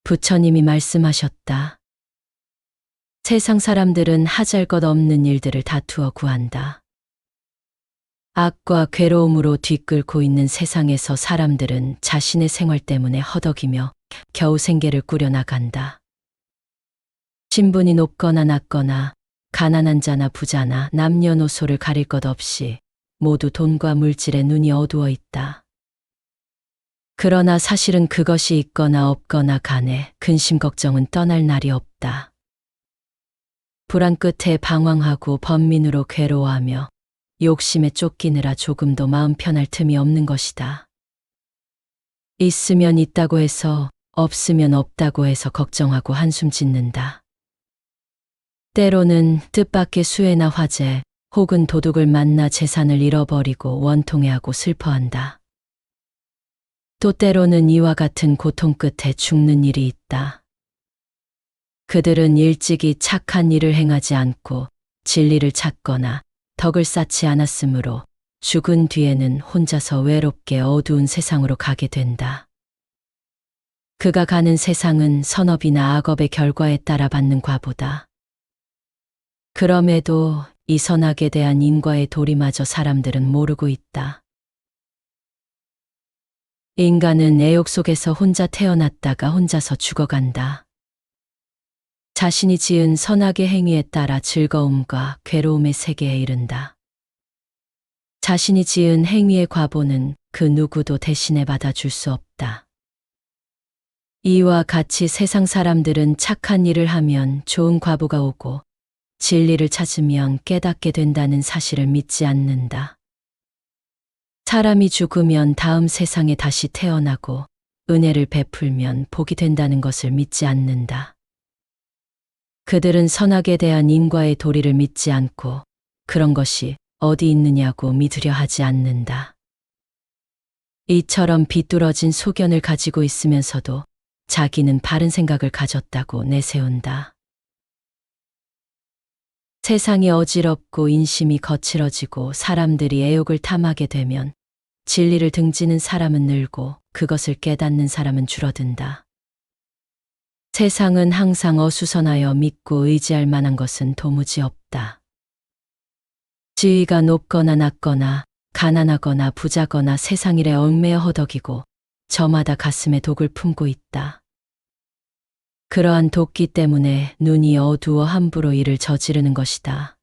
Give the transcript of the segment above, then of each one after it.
부처님이 말씀하셨다. 세상 사람들은 하잘것없는 일들을 다투어 구한다. 악과 괴로움으로 뒤끓고 있는 세상에서 사람들은 자신의 생활 때문에 허덕이며 겨우 생계를 꾸려나간다. 신분이 높거나 낮거나 가난한 자나 부자나 남녀노소를 가릴 것 없이 모두 돈과 물질에 눈이 어두워 있다. 그러나 사실은 그것이 있거나 없거나 간에 근심 걱정은 떠날 날이 없다. 불안 끝에 방황하고 번민으로 괴로워하며 욕심에 쫓기느라 조금도 마음 편할 틈이 없는 것이다. 있으면 있다고 해서 없으면 없다고 해서 걱정하고 한숨 짓는다. 때로는 뜻밖의 수해나 화재 혹은 도둑을 만나 재산을 잃어버리고 원통해하고 슬퍼한다. 또 때로는 이와 같은 고통 끝에 죽는 일이 있다. 그들은 일찍이 착한 일을 행하지 않고 진리를 찾거나 덕을 쌓지 않았으므로 죽은 뒤에는 혼자서 외롭게 어두운 세상으로 가게 된다. 그가 가는 세상은 선업이나 악업의 결과에 따라 받는 과보다. 그럼에도 이 선악에 대한 인과의 도리마저 사람들은 모르고 있다. 인간은 애욕 속에서 혼자 태어났다가 혼자서 죽어간다. 자신이 지은 선악의 행위에 따라 즐거움과 괴로움의 세계에 이른다. 자신이 지은 행위의 과보는 그 누구도 대신해 받아줄 수 없다. 이와 같이 세상 사람들은 착한 일을 하면 좋은 과보가 오고 진리를 찾으면 깨닫게 된다는 사실을 믿지 않는다. 사람이 죽으면 다음 세상에 다시 태어나고 은혜를 베풀면 복이 된다는 것을 믿지 않는다. 그들은 선악에 대한 인과의 도리를 믿지 않고 그런 것이 어디 있느냐고 믿으려 하지 않는다. 이처럼 비뚤어진 소견을 가지고 있으면서도 자기는 바른 생각을 가졌다고 내세운다. 세상이 어지럽고 인심이 거칠어지고 사람들이 애욕을 탐하게 되면 진리를 등지는 사람은 늘고 그것을 깨닫는 사람은 줄어든다. 세상은 항상 어수선하여 믿고 의지할 만한 것은 도무지 없다. 지위가 높거나 낮거나 가난하거나 부자거나 세상 일에 얽매여 허덕이고 저마다 가슴에 독을 품고 있다. 그러한 도끼 때문에 눈이 어두워 함부로 일을 저지르는 것이다.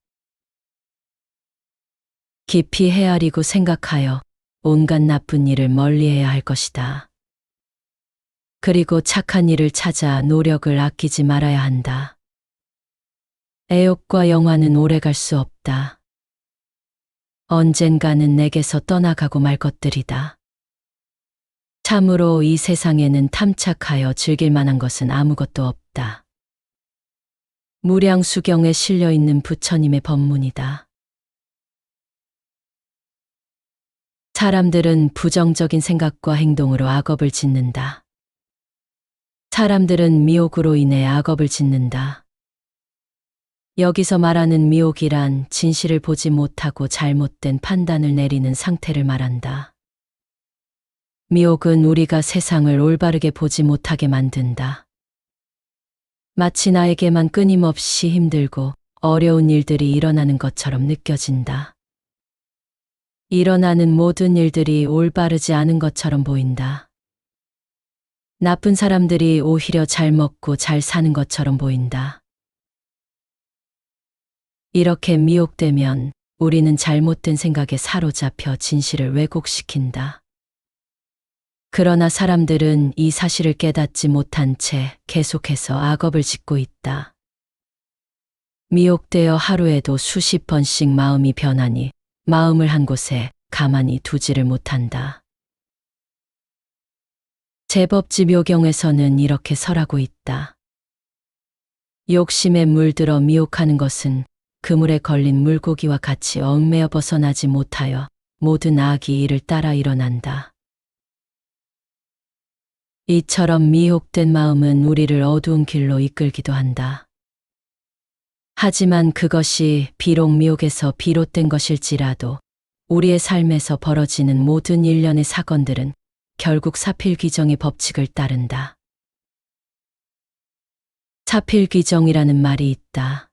깊이 헤아리고 생각하여 온갖 나쁜 일을 멀리해야 할 것이다. 그리고 착한 일을 찾아 노력을 아끼지 말아야 한다. 애욕과 영화는 오래갈 수 없다. 언젠가는 내게서 떠나가고 말 것들이다. 참으로 이 세상에는 탐착하여 즐길 만한 것은 아무것도 없다. 무량수경에 실려있는 부처님의 법문이다. 사람들은 부정적인 생각과 행동으로 악업을 짓는다. 사람들은 미혹으로 인해 악업을 짓는다. 여기서 말하는 미혹이란 진실을 보지 못하고 잘못된 판단을 내리는 상태를 말한다. 미혹은 우리가 세상을 올바르게 보지 못하게 만든다. 마치 나에게만 끊임없이 힘들고 어려운 일들이 일어나는 것처럼 느껴진다. 일어나는 모든 일들이 올바르지 않은 것처럼 보인다. 나쁜 사람들이 오히려 잘 먹고 잘 사는 것처럼 보인다. 이렇게 미혹되면 우리는 잘못된 생각에 사로잡혀 진실을 왜곡시킨다. 그러나 사람들은 이 사실을 깨닫지 못한 채 계속해서 악업을 짓고 있다. 미혹되어 하루에도 수십 번씩 마음이 변하니 마음을 한 곳에 가만히 두지를 못한다. 제법지 묘경에서는 이렇게 설하고 있다. 욕심에 물들어 미혹하는 것은 그물에 걸린 물고기와 같이 얽매여 벗어나지 못하여 모든 악이 이를 따라 일어난다. 이처럼 미혹된 마음은 우리를 어두운 길로 이끌기도 한다. 하지만 그것이 비록 미혹에서 비롯된 것일지라도 우리의 삶에서 벌어지는 모든 일련의 사건들은 결국 사필귀정의 법칙을 따른다. 사필귀정이라는 말이 있다.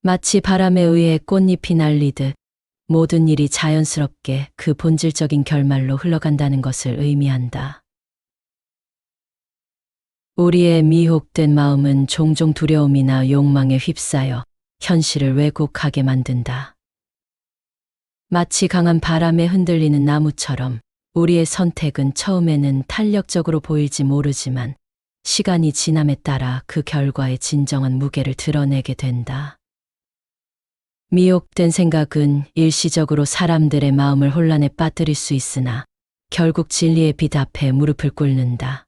마치 바람에 의해 꽃잎이 날리듯 모든 일이 자연스럽게 그 본질적인 결말로 흘러간다는 것을 의미한다. 우리의 미혹된 마음은 종종 두려움이나 욕망에 휩싸여 현실을 왜곡하게 만든다. 마치 강한 바람에 흔들리는 나무처럼 우리의 선택은 처음에는 탄력적으로 보일지 모르지만 시간이 지남에 따라 그 결과의 진정한 무게를 드러내게 된다. 미혹된 생각은 일시적으로 사람들의 마음을 혼란에 빠뜨릴 수 있으나 결국 진리의 빛 앞에 무릎을 꿇는다.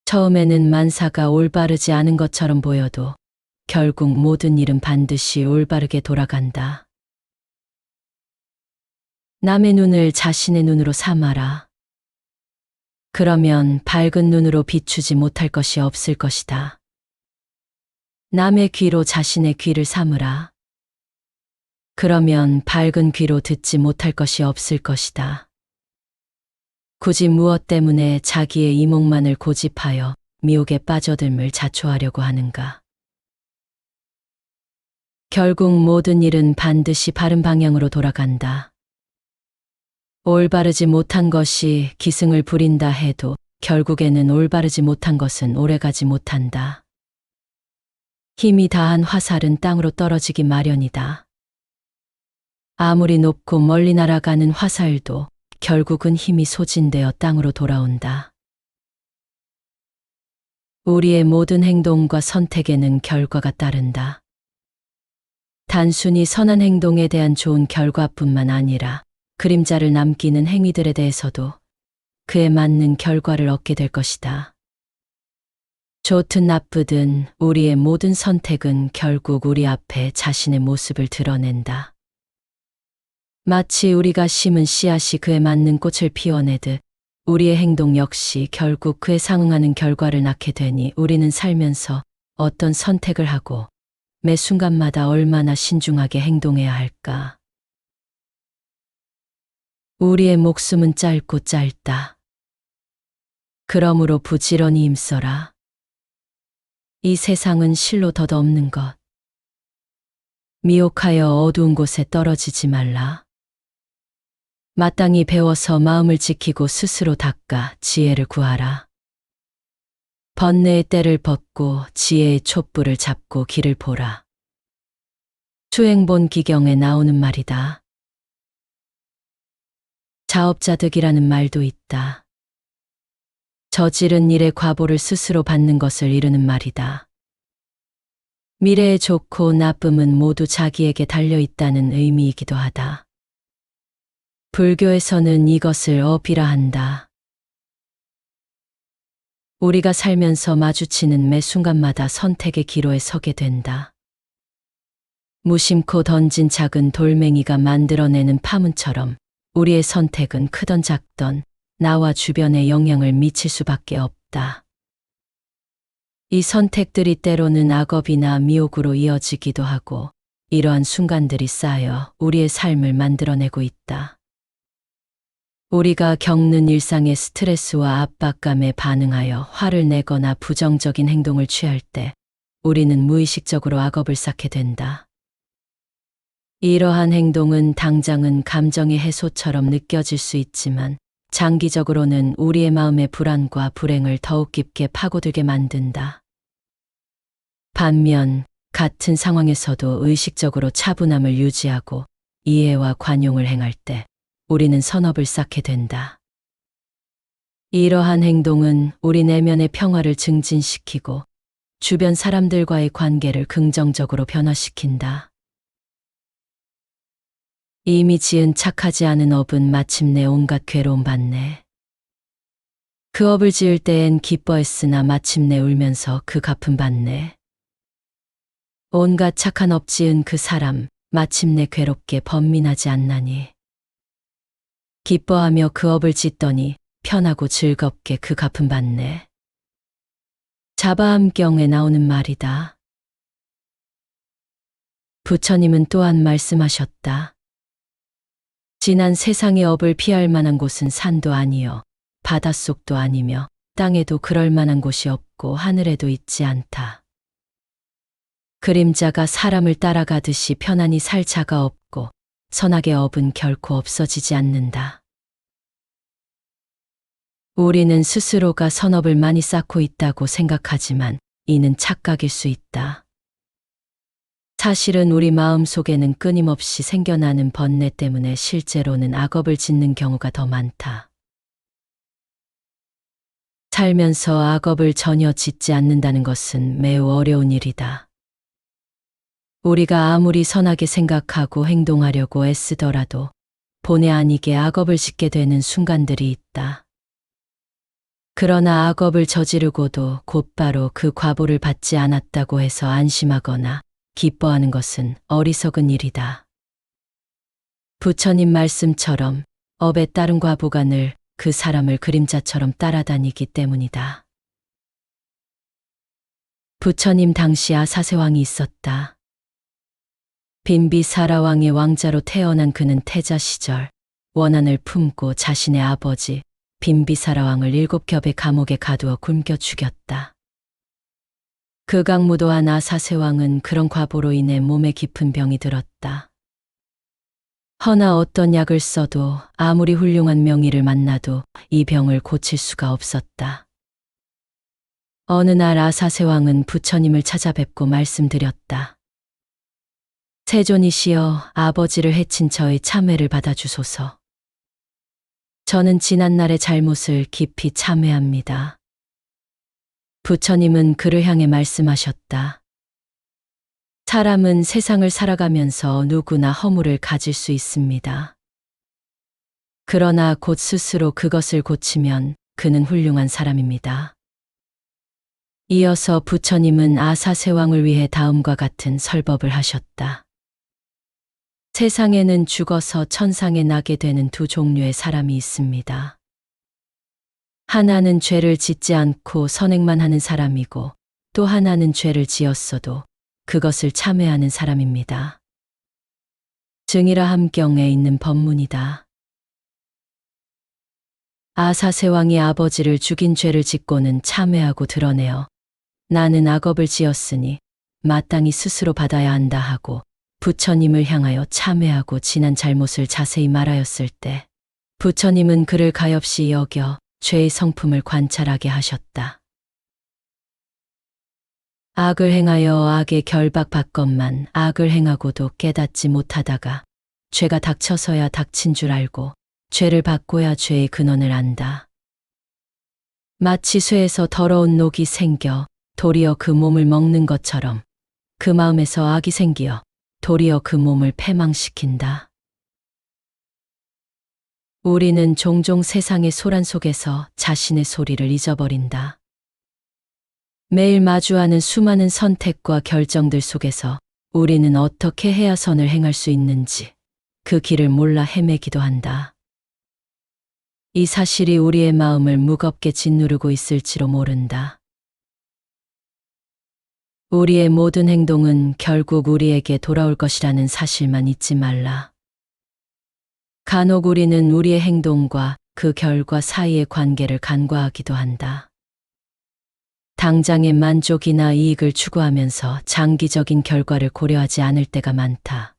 처음에는 만사가 올바르지 않은 것처럼 보여도 결국 모든 일은 반드시 올바르게 돌아간다. 남의 눈을 자신의 눈으로 삼아라. 그러면 밝은 눈으로 비추지 못할 것이 없을 것이다. 남의 귀로 자신의 귀를 삼으라. 그러면 밝은 귀로 듣지 못할 것이 없을 것이다. 굳이 무엇 때문에 자기의 이목만을 고집하여 미혹에 빠져들물 자초하려고 하는가? 결국 모든 일은 반드시 바른 방향으로 돌아간다. 올바르지 못한 것이 기승을 부린다 해도 결국에는 올바르지 못한 것은 오래가지 못한다. 힘이 다한 화살은 땅으로 떨어지기 마련이다. 아무리 높고 멀리 날아가는 화살도 결국은 힘이 소진되어 땅으로 돌아온다. 우리의 모든 행동과 선택에는 결과가 따른다. 단순히 선한 행동에 대한 좋은 결과뿐만 아니라 그림자를 남기는 행위들에 대해서도 그에 맞는 결과를 얻게 될 것이다. 좋든 나쁘든 우리의 모든 선택은 결국 우리 앞에 자신의 모습을 드러낸다. 마치 우리가 심은 씨앗이 그에 맞는 꽃을 피워내듯 우리의 행동 역시 결국 그에 상응하는 결과를 낳게 되니 우리는 살면서 어떤 선택을 하고 매 순간마다 얼마나 신중하게 행동해야 할까? 우리의 목숨은 짧고 짧다. 그러므로 부지런히 힘써라. 이 세상은 실로 덧없는 것. 미혹하여 어두운 곳에 떨어지지 말라. 마땅히 배워서 마음을 지키고 스스로 닦아 지혜를 구하라. 번뇌의 때를 벗고 지혜의 촛불을 잡고 길을 보라. 수행본 기경에 나오는 말이다. 자업자득이라는 말도 있다. 저지른 일의 과보를 스스로 받는 것을 이루는 말이다. 미래의 좋고 나쁨은 모두 자기에게 달려있다는 의미이기도 하다. 불교에서는 이것을 어비라 한다. 우리가 살면서 마주치는 매 순간마다 선택의 기로에 서게 된다. 무심코 던진 작은 돌멩이가 만들어내는 파문처럼 우리의 선택은 크던 작던 나와 주변에 영향을 미칠 수밖에 없다. 이 선택들이 때로는 악업이나 미혹으로 이어지기도 하고 이러한 순간들이 쌓여 우리의 삶을 만들어내고 있다. 우리가 겪는 일상의 스트레스와 압박감에 반응하여 화를 내거나 부정적인 행동을 취할 때 우리는 무의식적으로 악업을 쌓게 된다. 이러한 행동은 당장은 감정의 해소처럼 느껴질 수 있지만 장기적으로는 우리의 마음의 불안과 불행을 더욱 깊게 파고들게 만든다. 반면 같은 상황에서도 의식적으로 차분함을 유지하고 이해와 관용을 행할 때 우리는 선업을 쌓게 된다. 이러한 행동은 우리 내면의 평화를 증진시키고 주변 사람들과의 관계를 긍정적으로 변화시킨다. 이미 지은 착하지 않은 업은 마침내 온갖 괴로움 받네. 그 업을 지을 때엔 기뻐했으나 마침내 울면서 그 갚음 받네. 온갖 착한 업 지은 그 사람 마침내 괴롭게 번민하지 않나니. 기뻐하며 그 업을 짓더니 편하고 즐겁게 그 갚음 받네. 자바암경에 나오는 말이다. 부처님은 또한 말씀하셨다. 지난 세상의 업을 피할 만한 곳은 산도 아니요 바닷속도 아니며 땅에도 그럴 만한 곳이 없다. 없고 하늘에도 있지 않다. 그림자가 사람을 따라가듯이 편안히 살 자가 없고 선악의 업은 결코 없어지지 않는다. 우리는 스스로가 선업을 많이 쌓고 있다고 생각하지만 이는 착각일 수 있다. 사실은 우리 마음 속에는 끊임없이 생겨나는 번뇌 때문에 실제로는 악업을 짓는 경우가 더 많다. 살면서 악업을 전혀 짓지 않는다는 것은 매우 어려운 일이다. 우리가 아무리 선하게 생각하고 행동하려고 애쓰더라도 본의 아니게 악업을 짓게 되는 순간들이 있다. 그러나 악업을 저지르고도 곧바로 그 과보를 받지 않았다고 해서 안심하거나 기뻐하는 것은 어리석은 일이다. 부처님 말씀처럼 업에 따른 과보가 늘 그 사람을 그림자처럼 따라다니기 때문이다. 부처님 당시 아사세왕이 있었다. 빈비사라 왕의 왕자로 태어난 그는 태자 시절 원한을 품고 자신의 아버지 빈비사라 왕을 7겹의 감옥에 가두어 굶겨 죽였다. 극악무도한 아사세왕은 그런 과보로 인해 몸에 깊은 병이 들었다. 허나 어떤 약을 써도 아무리 훌륭한 명의를 만나도 이 병을 고칠 수가 없었다. 어느 날 아사세왕은 부처님을 찾아뵙고 말씀드렸다. 세존이시여, 아버지를 해친 저의 참회를 받아주소서. 저는 지난날의 잘못을 깊이 참회합니다. 부처님은 그를 향해 말씀하셨다. 사람은 세상을 살아가면서 누구나 허물을 가질 수 있습니다. 그러나 곧 스스로 그것을 고치면 그는 훌륭한 사람입니다. 이어서 부처님은 아사세왕을 위해 다음과 같은 설법을 하셨다. 세상에는 죽어서 천상에 나게 되는 두 종류의 사람이 있습니다. 하나는 죄를 짓지 않고 선행만 하는 사람이고 또 하나는 죄를 지었어도 그것을 참회하는 사람입니다. 증이라 함경에 있는 법문이다. 아사세왕이 아버지를 죽인 죄를 짓고는 참회하고 드러내어 나는 악업을 지었으니 마땅히 스스로 받아야 한다 하고 부처님을 향하여 참회하고 지난 잘못을 자세히 말하였을 때 부처님은 그를 가엾이 여겨 죄의 성품을 관찰하게 하셨다. 악을 행하여 악에 결박받건만 악을 행하고도 깨닫지 못하다가 죄가 닥쳐서야 닥친 줄 알고 죄를 받고야 죄의 근원을 안다. 마치 쇠에서 더러운 녹이 생겨 도리어 그 몸을 먹는 것처럼 그 마음에서 악이 생기어 도리어 그 몸을 패망시킨다. 우리는 종종 세상의 소란 속에서 자신의 소리를 잊어버린다. 매일 마주하는 수많은 선택과 결정들 속에서 우리는 어떻게 해야 선을 행할 수 있는지 그 길을 몰라 헤매기도 한다. 이 사실이 우리의 마음을 무겁게 짓누르고 있을지로 모른다. 우리의 모든 행동은 결국 우리에게 돌아올 것이라는 사실만 잊지 말라. 간혹 우리는 우리의 행동과 그 결과 사이의 관계를 간과하기도 한다. 당장의 만족이나 이익을 추구하면서 장기적인 결과를 고려하지 않을 때가 많다.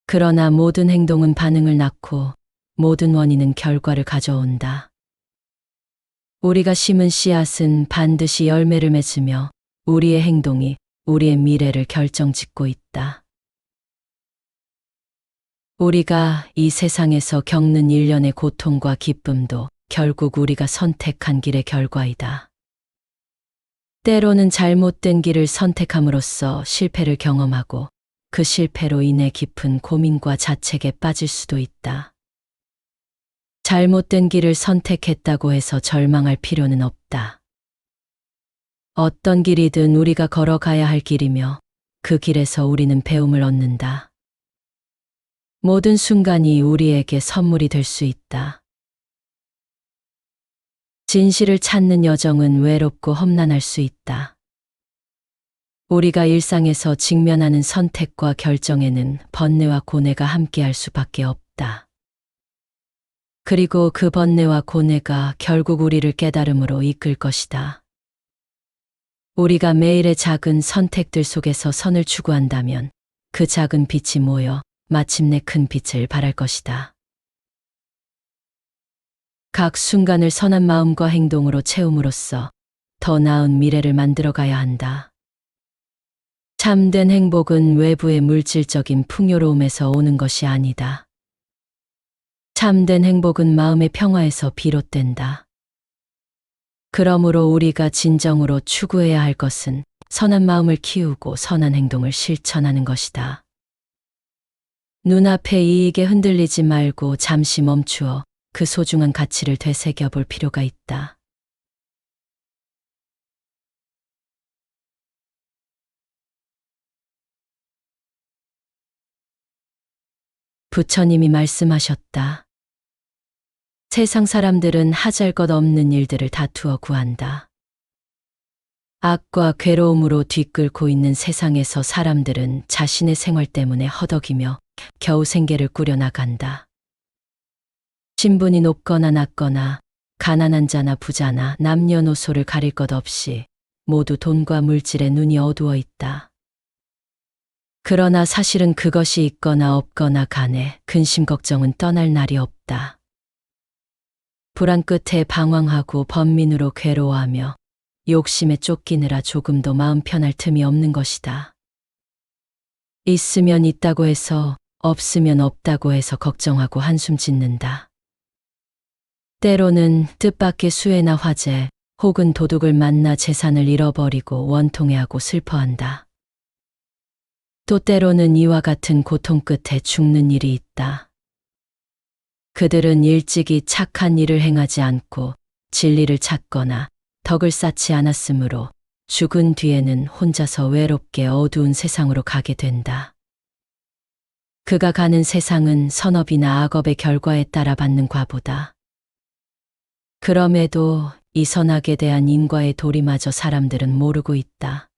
그러나 모든 행동은 반응을 낳고 모든 원인은 결과를 가져온다. 우리가 심은 씨앗은 반드시 열매를 맺으며 우리의 행동이 우리의 미래를 결정짓고 있다. 우리가 이 세상에서 겪는 일련의 고통과 기쁨도 결국 우리가 선택한 길의 결과이다. 때로는 잘못된 길을 선택함으로써 실패를 경험하고 그 실패로 인해 깊은 고민과 자책에 빠질 수도 있다. 잘못된 길을 선택했다고 해서 절망할 필요는 없다. 어떤 길이든 우리가 걸어가야 할 길이며 그 길에서 우리는 배움을 얻는다. 모든 순간이 우리에게 선물이 될 수 있다. 진실을 찾는 여정은 외롭고 험난할 수 있다. 우리가 일상에서 직면하는 선택과 결정에는 번뇌와 고뇌가 함께할 수밖에 없다. 그리고 그 번뇌와 고뇌가 결국 우리를 깨달음으로 이끌 것이다. 우리가 매일의 작은 선택들 속에서 선을 추구한다면 그 작은 빛이 모여 마침내 큰 빛을 발할 것이다. 각 순간을 선한 마음과 행동으로 채움으로써 더 나은 미래를 만들어가야 한다. 참된 행복은 외부의 물질적인 풍요로움에서 오는 것이 아니다. 참된 행복은 마음의 평화에서 비롯된다. 그러므로 우리가 진정으로 추구해야 할 것은 선한 마음을 키우고 선한 행동을 실천하는 것이다. 눈앞의 이익에 흔들리지 말고 잠시 멈추어 그 소중한 가치를 되새겨 볼 필요가 있다. 부처님이 말씀하셨다. 세상 사람들은 하잘것없는 일들을 다투어 구한다. 악과 괴로움으로 뒤끓고 있는 세상에서 사람들은 자신의 생활 때문에 허덕이며 겨우 생계를 꾸려나간다. 신분이 높거나 낮거나 가난한 자나 부자나 남녀노소를 가릴 것 없이 모두 돈과 물질에 눈이 어두워 있다. 그러나 사실은 그것이 있거나 없거나 간에 근심 걱정은 떠날 날이 없다. 불안 끝에 방황하고 번민으로 괴로워하며 욕심에 쫓기느라 조금도 마음 편할 틈이 없는 것이다. 있으면 있다고 해서 없으면 없다고 해서 걱정하고 한숨 짓는다. 때로는 뜻밖의 수해나 화재 혹은 도둑을 만나 재산을 잃어버리고 원통해하고 슬퍼한다. 또 때로는 이와 같은 고통 끝에 죽는 일이 있다. 그들은 일찍이 착한 일을 행하지 않고 진리를 찾거나 덕을 쌓지 않았으므로 죽은 뒤에는 혼자서 외롭게 어두운 세상으로 가게 된다. 그가 가는 세상은 선업이나 악업의 결과에 따라 받는 과보다. 그럼에도 이 선악에 대한 인과의 도리마저 사람들은 모르고 있다.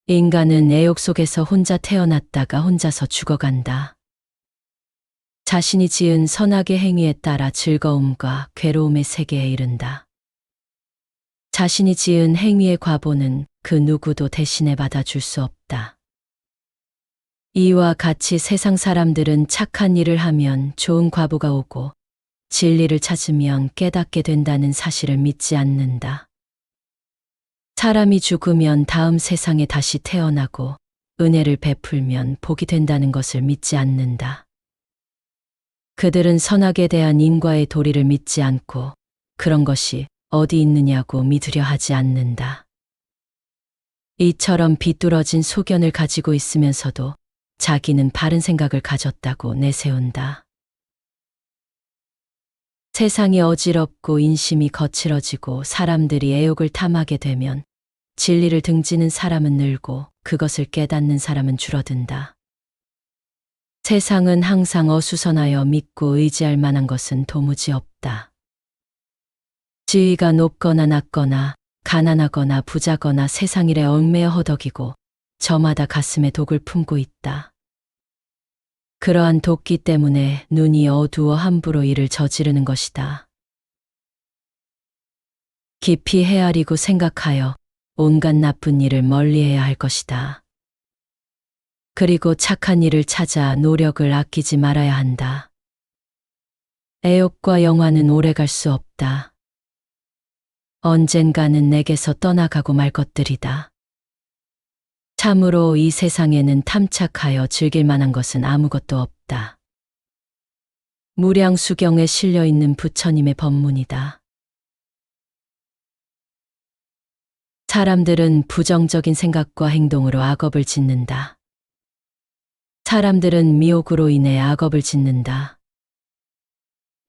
인간은 애욕 속에서 혼자 태어났다가 혼자서 죽어간다. 자신이 지은 선악의 행위에 따라 즐거움과 괴로움의 세계에 이른다. 자신이 지은 행위의 과보는 그 누구도 대신해 받아줄 수 없다. 이와 같이 세상 사람들은 착한 일을 하면 좋은 과보가 오고 진리를 찾으면 깨닫게 된다는 사실을 믿지 않는다. 사람이 죽으면 다음 세상에 다시 태어나고 은혜를 베풀면 복이 된다는 것을 믿지 않는다. 그들은 선악에 대한 인과의 도리를 믿지 않고 그런 것이 어디 있느냐고 믿으려 하지 않는다. 이처럼 비뚤어진 소견을 가지고 있으면서도 자기는 바른 생각을 가졌다고 내세운다. 세상이 어지럽고 인심이 거칠어지고 사람들이 애욕을 탐하게 되면 진리를 등지는 사람은 늘고 그것을 깨닫는 사람은 줄어든다. 세상은 항상 어수선하여 믿고 의지할 만한 것은 도무지 없다. 지위가 높거나 낮거나 가난하거나 부자거나 세상 일에 얽매여 허덕이고 저마다 가슴에 독을 품고 있다. 그러한 도끼 때문에 눈이 어두워 함부로 일을 저지르는 것이다. 깊이 헤아리고 생각하여 온갖 나쁜 일을 멀리해야 할 것이다. 그리고 착한 일을 찾아 노력을 아끼지 말아야 한다. 애욕과 영화는 오래갈 수 없다. 언젠가는 내게서 떠나가고 말 것들이다. 참으로 이 세상에는 탐착하여 즐길 만한 것은 아무것도 없다. 무량수경에 실려 있는 부처님의 법문이다. 사람들은 부정적인 생각과 행동으로 악업을 짓는다. 사람들은 미혹으로 인해 악업을 짓는다.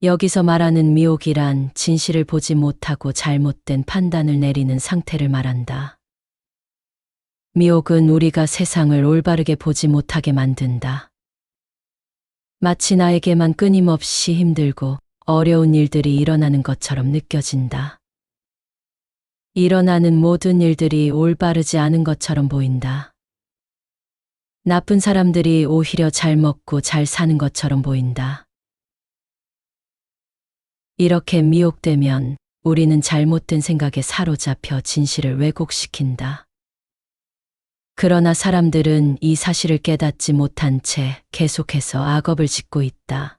여기서 말하는 미혹이란 진실을 보지 못하고 잘못된 판단을 내리는 상태를 말한다. 미혹은 우리가 세상을 올바르게 보지 못하게 만든다. 마치 나에게만 끊임없이 힘들고 어려운 일들이 일어나는 것처럼 느껴진다. 일어나는 모든 일들이 올바르지 않은 것처럼 보인다. 나쁜 사람들이 오히려 잘 먹고 잘 사는 것처럼 보인다. 이렇게 미혹되면 우리는 잘못된 생각에 사로잡혀 진실을 왜곡시킨다. 그러나 사람들은 이 사실을 깨닫지 못한 채 계속해서 악업을 짓고 있다.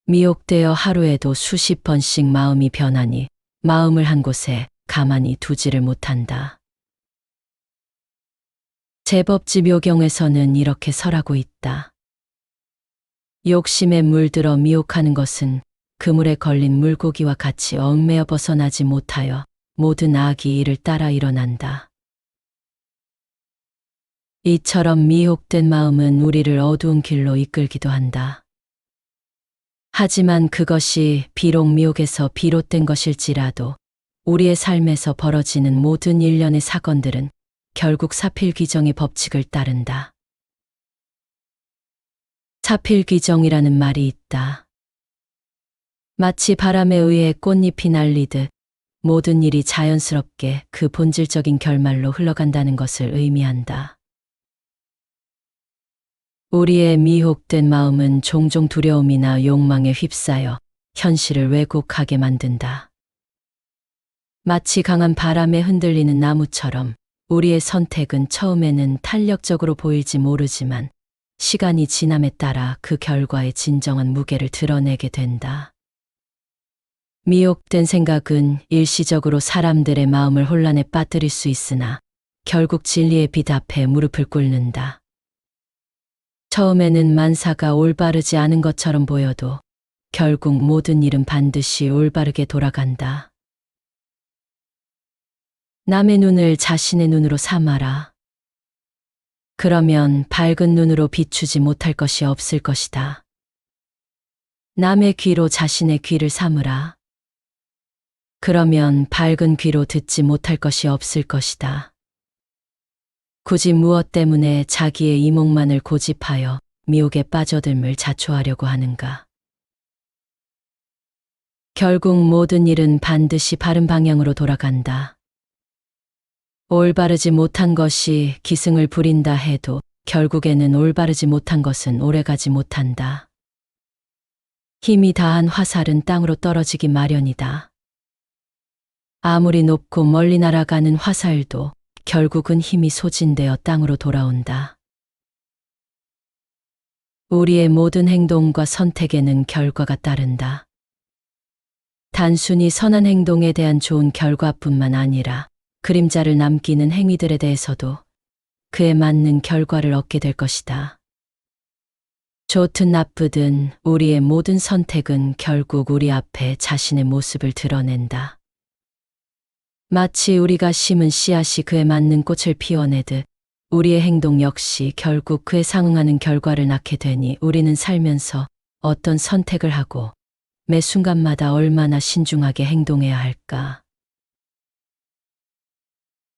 미혹되어 하루에도 수십 번씩 마음이 변하니 마음을 한 곳에 가만히 두지를 못한다. 제법지 묘경에서는 이렇게 설하고 있다. 욕심에 물들어 미혹하는 것은 그물에 걸린 물고기와 같이 얽매여 벗어나지 못하여 모든 악이 이를 따라 일어난다. 이처럼 미혹된 마음은 우리를 어두운 길로 이끌기도 한다. 하지만 그것이 비록 미혹에서 비롯된 것일지라도 우리의 삶에서 벌어지는 모든 일련의 사건들은 결국 사필귀정의 법칙을 따른다. 사필귀정이라는 말이 있다. 마치 바람에 의해 꽃잎이 날리듯 모든 일이 자연스럽게 그 본질적인 결말로 흘러간다는 것을 의미한다. 우리의 미혹된 마음은 종종 두려움이나 욕망에 휩싸여 현실을 왜곡하게 만든다. 마치 강한 바람에 흔들리는 나무처럼 우리의 선택은 처음에는 탄력적으로 보일지 모르지만 시간이 지남에 따라 그 결과의 진정한 무게를 드러내게 된다. 미혹된 생각은 일시적으로 사람들의 마음을 혼란에 빠뜨릴 수 있으나 결국 진리의 빛 앞에 무릎을 꿇는다. 처음에는 만사가 올바르지 않은 것처럼 보여도 결국 모든 일은 반드시 올바르게 돌아간다. 남의 눈을 자신의 눈으로 삼아라. 그러면 밝은 눈으로 비추지 못할 것이 없을 것이다. 남의 귀로 자신의 귀를 삼으라. 그러면 밝은 귀로 듣지 못할 것이 없을 것이다. 굳이 무엇 때문에 자기의 이목만을 고집하여 미혹에 빠져듦을 자초하려고 하는가? 결국 모든 일은 반드시 바른 방향으로 돌아간다. 올바르지 못한 것이 기승을 부린다 해도 결국에는 올바르지 못한 것은 오래가지 못한다. 힘이 다한 화살은 땅으로 떨어지기 마련이다. 아무리 높고 멀리 날아가는 화살도 결국은 힘이 소진되어 땅으로 돌아온다. 우리의 모든 행동과 선택에는 결과가 따른다. 단순히 선한 행동에 대한 좋은 결과뿐만 아니라 그림자를 남기는 행위들에 대해서도 그에 맞는 결과를 얻게 될 것이다. 좋든 나쁘든 우리의 모든 선택은 결국 우리 앞에 자신의 모습을 드러낸다. 마치 우리가 심은 씨앗이 그에 맞는 꽃을 피워내듯 우리의 행동 역시 결국 그에 상응하는 결과를 낳게 되니 우리는 살면서 어떤 선택을 하고 매 순간마다 얼마나 신중하게 행동해야 할까?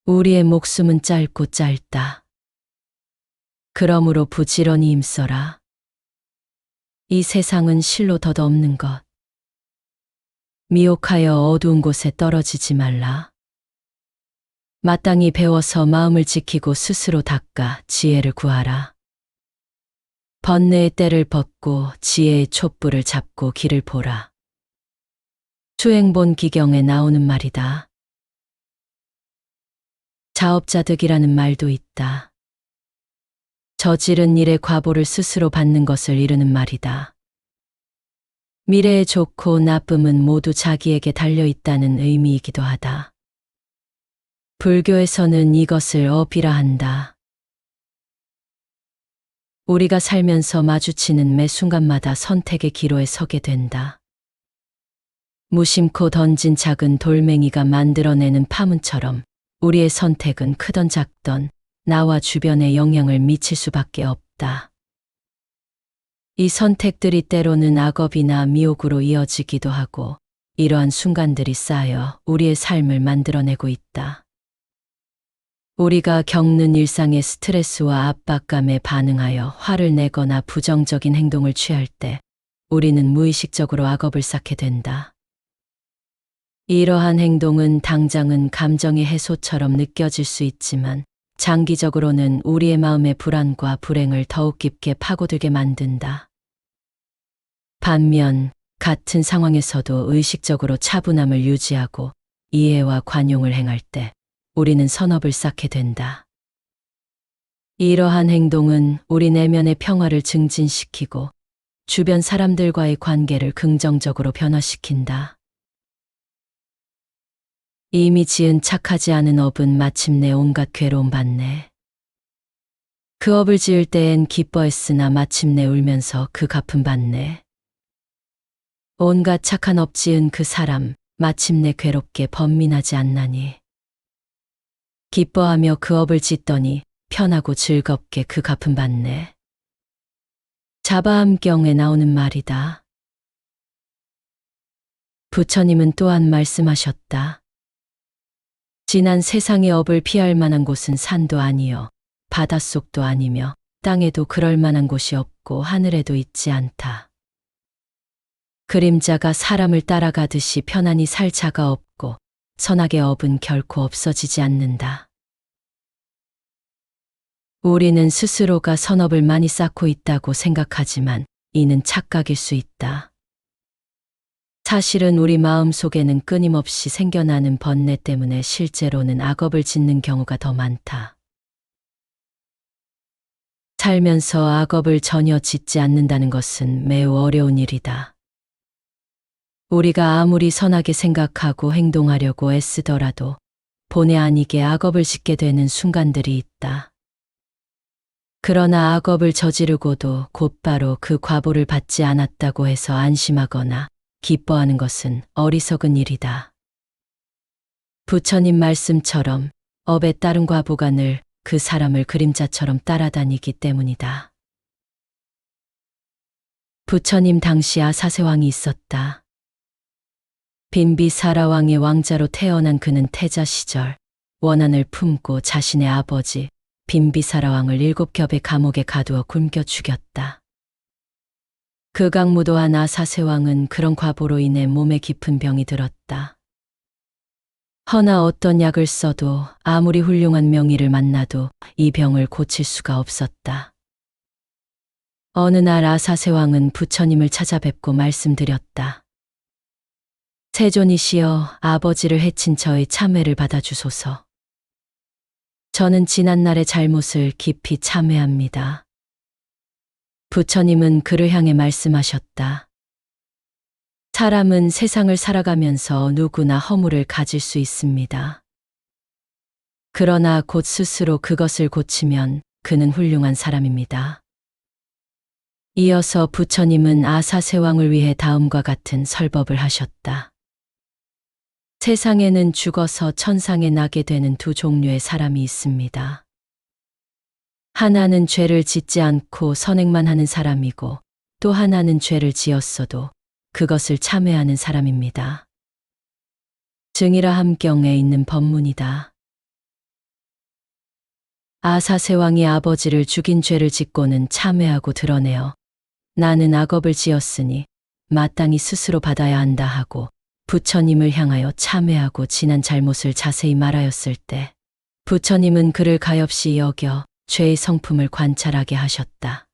우리의 목숨은 짧고 짧다. 그러므로 부지런히 힘써라. 이 세상은 실로 덧없는 것. 미혹하여 어두운 곳에 떨어지지 말라. 마땅히 배워서 마음을 지키고 스스로 닦아 지혜를 구하라. 번뇌의 때를 벗고 지혜의 촛불을 잡고 길을 보라. 수행본 기경에 나오는 말이다. 자업자득이라는 말도 있다. 저지른 일의 과보를 스스로 받는 것을 이르는 말이다. 미래의 좋고 나쁨은 모두 자기에게 달려있다는 의미이기도 하다. 불교에서는 이것을 업이라 한다. 우리가 살면서 마주치는 매 순간마다 선택의 기로에 서게 된다. 무심코 던진 작은 돌멩이가 만들어내는 파문처럼 우리의 선택은 크던 작던 나와 주변에 영향을 미칠 수밖에 없다. 이 선택들이 때로는 악업이나 미혹으로 이어지기도 하고 이러한 순간들이 쌓여 우리의 삶을 만들어내고 있다. 우리가 겪는 일상의 스트레스와 압박감에 반응하여 화를 내거나 부정적인 행동을 취할 때 우리는 무의식적으로 악업을 쌓게 된다. 이러한 행동은 당장은 감정의 해소처럼 느껴질 수 있지만 장기적으로는 우리의 마음의 불안과 불행을 더욱 깊게 파고들게 만든다. 반면 같은 상황에서도 의식적으로 차분함을 유지하고 이해와 관용을 행할 때 우리는 선업을 쌓게 된다. 이러한 행동은 우리 내면의 평화를 증진시키고 주변 사람들과의 관계를 긍정적으로 변화시킨다. 이미 지은 착하지 않은 업은 마침내 온갖 괴로움 받네. 그 업을 지을 때엔 기뻐했으나 마침내 울면서 그 갚음 받네. 온갖 착한 업 지은 그 사람 마침내 괴롭게 번민하지 않나니. 기뻐하며 그 업을 짓더니 편하고 즐겁게 그 갚음 받네. 자바암경에 나오는 말이다. 부처님은 또한 말씀하셨다. 지난 세상의 업을 피할 만한 곳은 산도 아니요 바닷속도 아니며 땅에도 그럴 만한 곳이 없고 하늘에도 있지 않다. 그림자가 사람을 따라가듯이 편안히 살 자가 없고 선악의 업은 결코 없어지지 않는다. 우리는 스스로가 선업을 많이 쌓고 있다고 생각하지만 이는 착각일 수 있다. 사실은 우리 마음 속에는 끊임없이 생겨나는 번뇌 때문에 실제로는 악업을 짓는 경우가 더 많다. 살면서 악업을 전혀 짓지 않는다는 것은 매우 어려운 일이다. 우리가 아무리 선하게 생각하고 행동하려고 애쓰더라도 본의 아니게 악업을 짓게 되는 순간들이 있다. 그러나 악업을 저지르고도 곧바로 그 과보를 받지 않았다고 해서 안심하거나 기뻐하는 것은 어리석은 일이다. 부처님 말씀처럼 업에 따른 과보가 늘 그 사람을 그림자처럼 따라다니기 때문이다. 부처님 당시 아사세왕이 있었다. 빈비사라 왕의 왕자로 태어난 그는 태자 시절 원한을 품고 자신의 아버지 빈비사라 왕을 7겹의 감옥에 가두어 굶겨 죽였다. 극악무도한 아사세 왕은 그런 과보로 인해 몸에 깊은 병이 들었다. 허나 어떤 약을 써도 아무리 훌륭한 명의를 만나도 이 병을 고칠 수가 없었다. 어느 날 아사세 왕은 부처님을 찾아뵙고 말씀드렸다. 세존이시여, 아버지를 해친 저의 참회를 받아주소서. 저는 지난날의 잘못을 깊이 참회합니다. 부처님은 그를 향해 말씀하셨다. 사람은 세상을 살아가면서 누구나 허물을 가질 수 있습니다. 그러나 곧 스스로 그것을 고치면 그는 훌륭한 사람입니다. 이어서 부처님은 아사세 왕을 위해 다음과 같은 설법을 하셨다. 세상에는 죽어서 천상에 나게 되는 두 종류의 사람이 있습니다. 하나는 죄를 짓지 않고 선행만 하는 사람이고 또 하나는 죄를 지었어도 그것을 참회하는 사람입니다. 증이라 함경에 있는 법문이다. 아사세 왕이 아버지를 죽인 죄를 짓고는 참회하고 드러내어 나는 악업을 지었으니 마땅히 스스로 받아야 한다 하고 부처님을 향하여 참회하고 지난 잘못을 자세히 말하였을 때 부처님은 그를 가엾이 여겨 죄의 성품을 관찰하게 하셨다.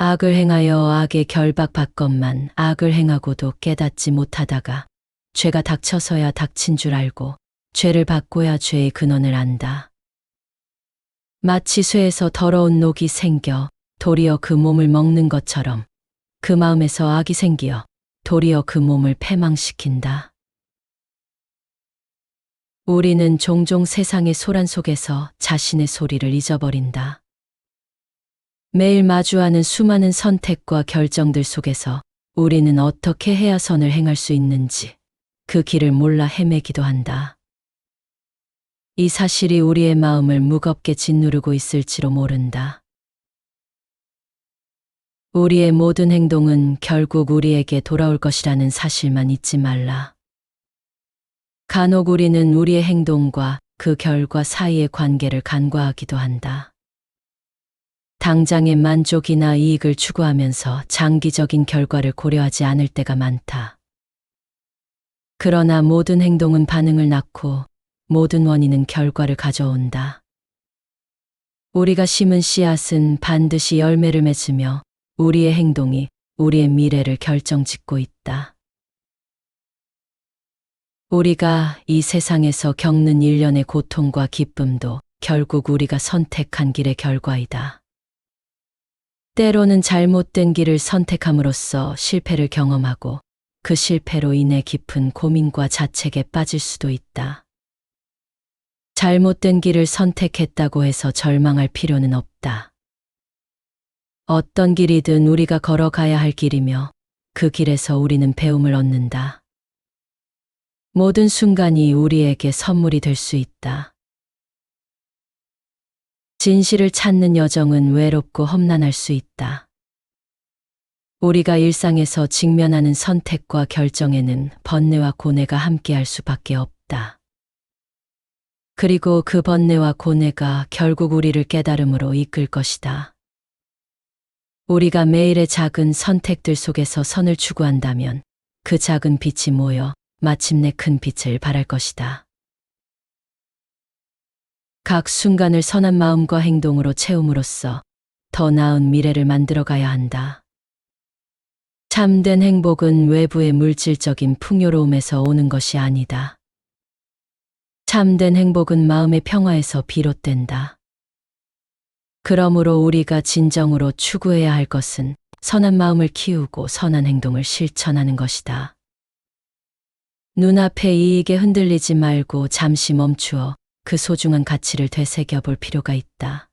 악을 행하여 악에 결박받건만 악을 행하고도 깨닫지 못하다가 죄가 닥쳐서야 닥친 줄 알고 죄를 받고야 죄의 근원을 안다. 마치 쇠에서 더러운 녹이 생겨 도리어 그 몸을 먹는 것처럼 그 마음에서 악이 생기어 도리어 그 몸을 패망시킨다. 우리는 종종 세상의 소란 속에서 자신의 소리를 잊어버린다. 매일 마주하는 수많은 선택과 결정들 속에서 우리는 어떻게 해야 선을 행할 수 있는지 그 길을 몰라 헤매기도 한다. 이 사실이 우리의 마음을 무겁게 짓누르고 있을지로 모른다. 우리의 모든 행동은 결국 우리에게 돌아올 것이라는 사실만 잊지 말라. 간혹 우리는 우리의 행동과 그 결과 사이의 관계를 간과하기도 한다. 당장의 만족이나 이익을 추구하면서 장기적인 결과를 고려하지 않을 때가 많다. 그러나 모든 행동은 반응을 낳고 모든 원인은 결과를 가져온다. 우리가 심은 씨앗은 반드시 열매를 맺으며 우리의 행동이 우리의 미래를 결정짓고 있다. 우리가 이 세상에서 겪는 일련의 고통과 기쁨도 결국 우리가 선택한 길의 결과이다. 때로는 잘못된 길을 선택함으로써 실패를 경험하고 그 실패로 인해 깊은 고민과 자책에 빠질 수도 있다. 잘못된 길을 선택했다고 해서 절망할 필요는 없다. 어떤 길이든 우리가 걸어가야 할 길이며 그 길에서 우리는 배움을 얻는다. 모든 순간이 우리에게 선물이 될 수 있다. 진실을 찾는 여정은 외롭고 험난할 수 있다. 우리가 일상에서 직면하는 선택과 결정에는 번뇌와 고뇌가 함께할 수밖에 없다. 그리고 그 번뇌와 고뇌가 결국 우리를 깨달음으로 이끌 것이다. 우리가 매일의 작은 선택들 속에서 선을 추구한다면 그 작은 빛이 모여 마침내 큰 빛을 발할 것이다. 각 순간을 선한 마음과 행동으로 채움으로써 더 나은 미래를 만들어가야 한다. 참된 행복은 외부의 물질적인 풍요로움에서 오는 것이 아니다. 참된 행복은 마음의 평화에서 비롯된다. 그러므로 우리가 진정으로 추구해야 할 것은 선한 마음을 키우고 선한 행동을 실천하는 것이다. 눈앞의 이익에 흔들리지 말고 잠시 멈추어 그 소중한 가치를 되새겨 볼 필요가 있다.